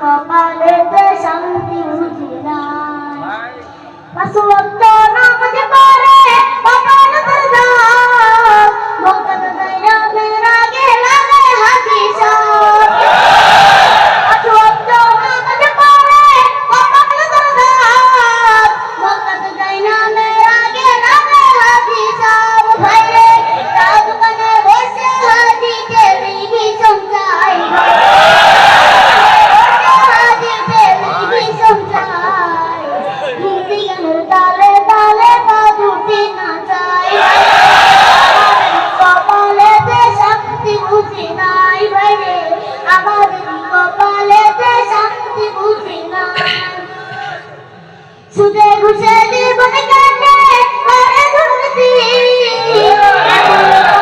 কপালেতে শান্তি বুঝি নাই। পাঁচ ওয়াক্ত নামাজ পড়ে কপাল তার দাগ, বকত যাইয়া মেরাগে লাগে হাজি সাহেব। পাঁচ ওয়াক্ত নামাজ পড়ে কপাল তার দাগ, বকত যাইয়া মেরাগে লাগে হাজি সাহেব। ভাইরে চা দোকানে বসে হাজি টেলিভিশন চাই, তালে তালে বাজুটি নাচাই। কপালেতে শান্তি বুঝি নাই ভাইরে, আমাদের কপালেতে শান্তি বুঝি নাই। সুদে ঘুষে জীবন কাটে করে দুর্নীতি,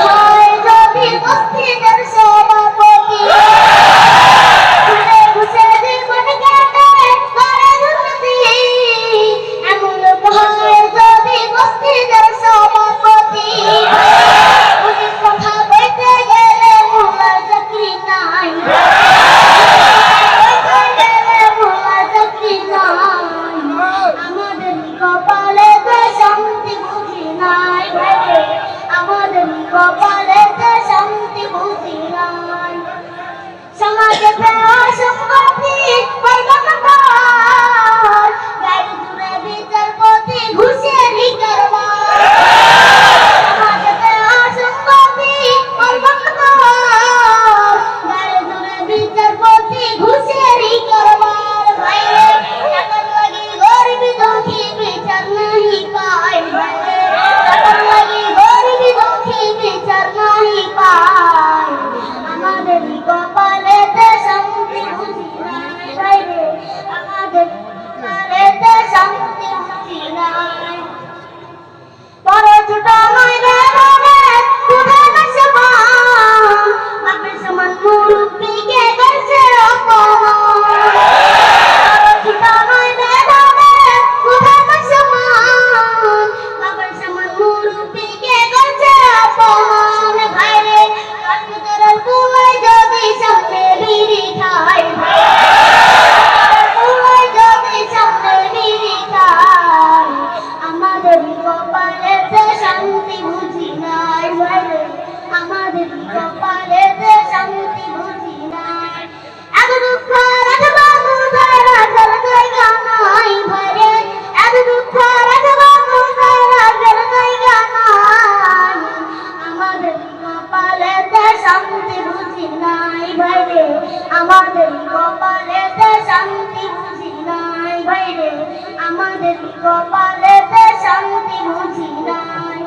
হয় যদি মসজিদের সভাপতি। সুদে ঘুষে জীবন কাটে করে দুর্নীতি, এমন হয় যদি মসজিদের সভাপতি। অনেক কথা বলতে গেলে মোল্লার চাকরি নাই, মোল্লার চাকরি নাই। আমাদের কপালেতে শান্তি বুঝি নাই ভাইরে, আমাদের কপালেতে শান্তি বুঝি নাই। সমাজেতে অসঙ্গতি বলবান, গাড়ি জুড়ে বিচারপতি ঘুষেরই কারবার। সমাজেতে অসঙ্গতি বলবান, গাড়ি জুড়ে বিচারপতি ঘুষেরই কারবার। ভাইরে টাকার লাগি গরিব দুঃখী বিচার নাহি পায়, ভাইরে টাকার লাগি গরিব দুঃখী বিচার নাহি পায়। আমাদের কপালেতে শান্তি বুঝি নাই ভাইরে, আমাদের কপালেতে শান্তি বুঝি নাই। বড় ছোট নয় রে রে খুদা না সমান, বাপের সমান মুরব্বিকে করছে অপমান। বড় ছোট নয় রে রে খুদা না সমান, বাপের সমান মুরব্বিকে করছে অপমান। ভাইরে কম্পিউটারের কুলায় যদি সামনে বিড়ি খায়, কুলায় যদি সামনে বিড়ি খায়। আমাদের কপালেতে শান্তি বুঝি নাই ভাইরে, আমাদের কপালেতে শান্তি বুঝি নাই। এত দুঃখ রাখবা মুদারা ঘর জায়গা নাই ভাইরে, এত দুঃখ রাখবা মুদারা ঘর জায়গা নাই। আমাদের কপালেতে শান্তি বুঝি নাই ভাইরে, আমাদের কপালেতে শান্তি বুঝি নাই ভাইরে, আমাদের কপালেতে শান্তি বুঝি নাই।